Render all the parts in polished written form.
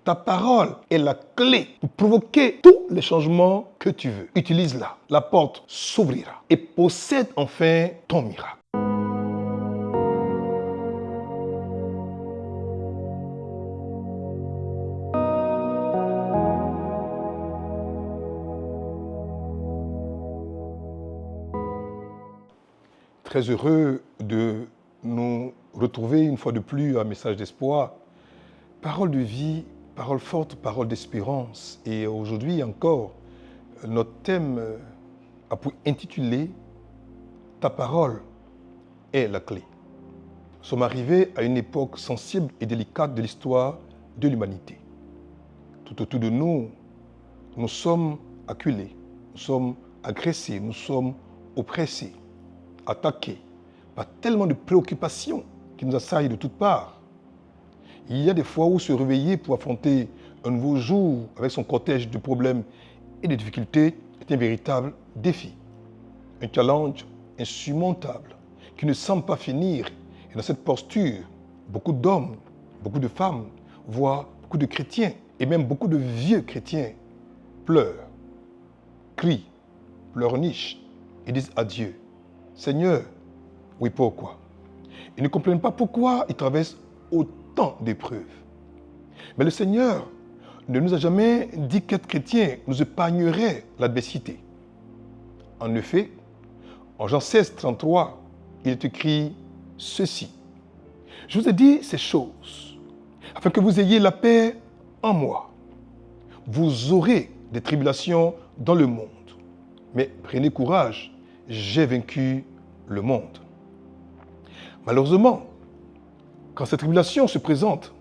Ta parole est la clé pour provoquer tous les changements que tu veux. Utilise-la. La porte s'ouvrira et possède enfin ton miracle. Très heureux de nous retrouver une fois de plus à Message d'Espoir. Parole de vie, parole forte, parole d'espérance. Et aujourd'hui encore, notre thème a pour intitulé « Ta parole est la clé ». Nous sommes arrivés à une époque sensible et délicate de l'histoire de l'humanité. Tout autour de nous, nous sommes acculés, nous sommes agressés, nous sommes oppressés, attaqués par tellement de préoccupations qui nous assaillent de toutes parts. Il y a des fois où se réveiller pour affronter un nouveau jour avec son cortège de problèmes et de difficultés est un véritable défi. Un challenge insurmontable qui ne semble pas finir. Et dans cette posture, beaucoup d'hommes, beaucoup de femmes, voire beaucoup de chrétiens et même beaucoup de vieux chrétiens pleurent, crient, pleurnichent et disent adieu. Seigneur, oui, pourquoi? Ils ne comprennent pas pourquoi ils traversent autant d'épreuves. Mais le Seigneur ne nous a jamais dit qu'être chrétien nous épargnerait l'adversité. En effet, en Jean 16, 33, il est écrit ceci. Je vous ai dit ces choses, afin que vous ayez la paix en moi. Vous aurez des tribulations dans le monde, mais prenez courage, j'ai vaincu le monde. Malheureusement, quand ces tribulations se présentent,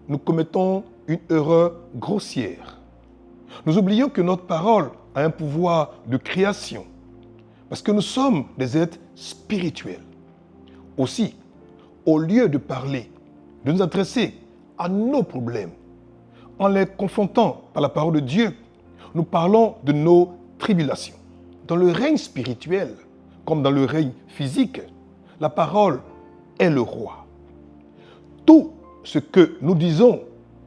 nous commettons une erreur grossière. Nous oublions que notre parole a un pouvoir de création, parce que nous sommes des êtres spirituels. Aussi, au lieu de parler, de nous adresser à nos problèmes, en les confrontant par la parole de Dieu, nous parlons de nos tribulations. Dans le règne spirituel, comme dans le règne physique, la parole est le roi. Tout ce que nous disons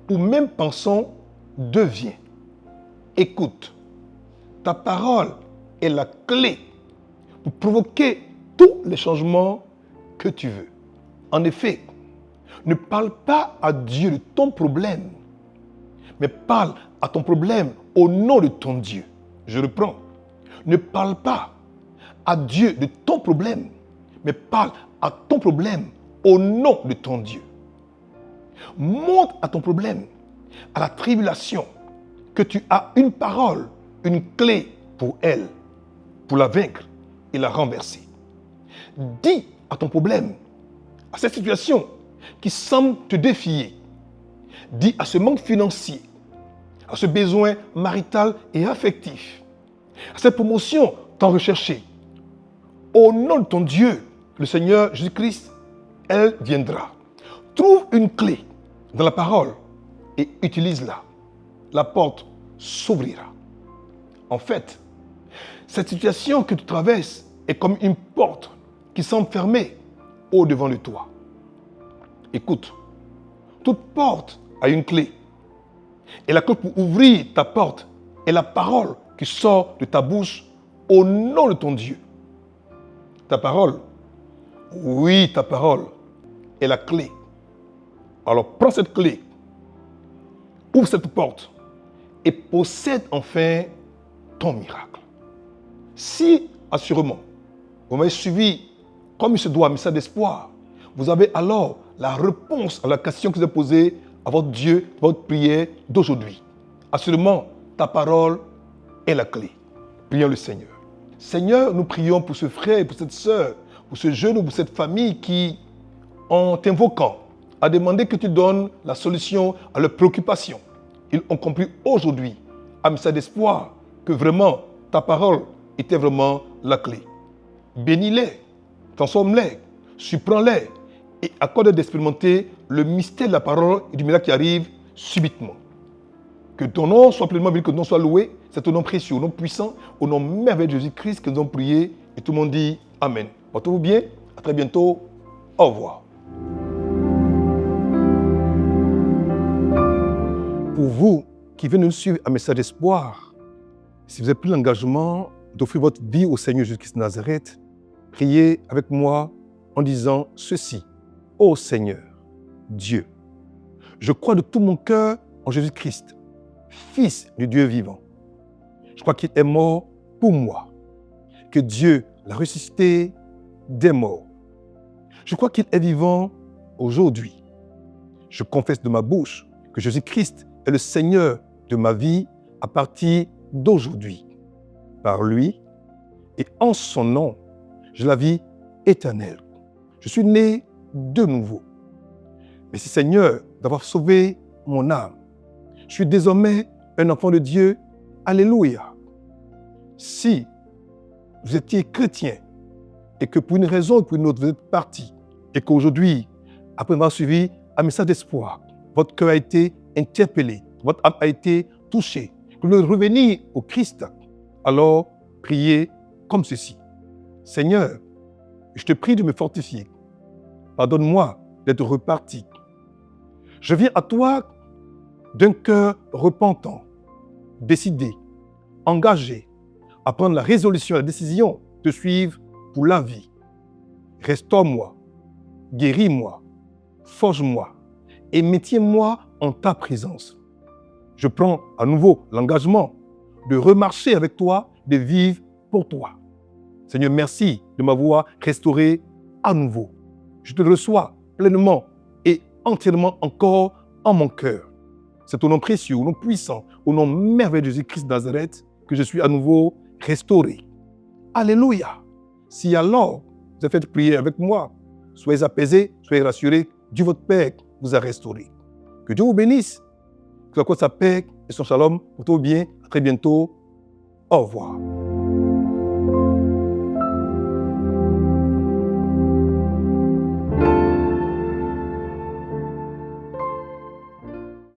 ou même pensons devient. Écoute, ta parole est la clé pour provoquer tous les changements que tu veux. En effet, ne parle pas à Dieu de ton problème, mais parle à ton problème au nom de ton Dieu. Je reprends. Ne parle pas à Dieu de ton problème, mais parle à ton problème au nom de ton Dieu. Montre à ton problème, à la tribulation, que tu as une parole, une clé pour elle, pour la vaincre et la renverser. Dis à ton problème, à cette situation qui semble te défier, dis à ce manque financier, à ce besoin marital et affectif, à cette promotion tant recherchée. Au nom de ton Dieu, le Seigneur Jésus-Christ, elle viendra. Trouve une clé dans la parole et utilise-la. La porte s'ouvrira. En fait, cette situation que tu traverses est comme une porte qui semble fermée au-devant de toi. Écoute, toute porte a une clé. Et la clé pour ouvrir ta porte est la parole qui sort de ta bouche au nom de ton Dieu. Ta parole, oui, ta parole est la clé. Alors prends cette clé, ouvre cette porte et possède enfin ton miracle. Si, assurément, vous m'avez suivi comme il se doit, Message d'Espoir, vous avez alors la réponse à la question que vous avez posée à votre Dieu, votre prière d'aujourd'hui. Assurément, ta parole est la clé. Prions le Seigneur. Seigneur, nous prions pour ce frère, pour cette sœur, pour ce jeune ou pour cette famille qui, en t'invoquant, a demandé que tu donnes la solution à leurs préoccupations. Ils ont compris aujourd'hui, à Message d'Espoir, que vraiment ta parole était vraiment la clé. Bénis-les, transforme-les, surprends-les et accorde d'expérimenter le mystère de la parole et du miracle qui arrive subitement. Que ton nom soit pleinement béni, que ton nom soit loué. C'est ton nom précieux, au nom puissant, au nom merveilleux de Jésus-Christ que nous avons prié. Et tout le monde dit Amen. Portez-vous bien. À très bientôt. Au revoir. Pour vous qui venez nous suivre un message d'espoir, si vous avez pris l'engagement d'offrir votre vie au Seigneur Jésus-Christ de Nazareth, priez avec moi en disant ceci. Ô Seigneur, Dieu, je crois de tout mon cœur en Jésus-Christ, Fils du Dieu vivant. Je crois qu'il est mort pour moi, que Dieu l'a ressuscité des morts. Je crois qu'il est vivant aujourd'hui. Je confesse de ma bouche que Jésus-Christ est le Seigneur de ma vie à partir d'aujourd'hui. Par lui et en son nom, j'ai la vie éternelle. Je suis né de nouveau. Merci Seigneur d'avoir sauvé mon âme. Je suis désormais un enfant de Dieu. Alléluia. Si vous étiez chrétien et que pour une raison ou pour une autre vous êtes parti et qu'aujourd'hui, après avoir suivi un message d'espoir, votre cœur a été interpellé, votre âme a été touchée, que vous voulez revenir au Christ, alors priez comme ceci. Seigneur, je te prie de me fortifier. Pardonne-moi d'être reparti. Je viens à toi d'un cœur repentant, décidé, engagé à prendre la résolution, la décision de suivre pour la vie. Restaure-moi, guéris-moi, forge-moi et maintiens-moi en ta présence. Je prends à nouveau l'engagement de remarcher avec toi, de vivre pour toi. Seigneur, merci de m'avoir restauré à nouveau. Je te reçois pleinement et entièrement encore en mon cœur. C'est au nom précieux, au nom puissant, au nom merveilleux de Jésus-Christ de Nazareth que je suis à nouveau restauré. Alléluia. Si alors vous avez fait prier avec moi, soyez apaisés, soyez rassurés, Dieu votre Père vous a restauré. Que Dieu vous bénisse, que sa paix et son shalom pour tout bien. À très bientôt. Au revoir.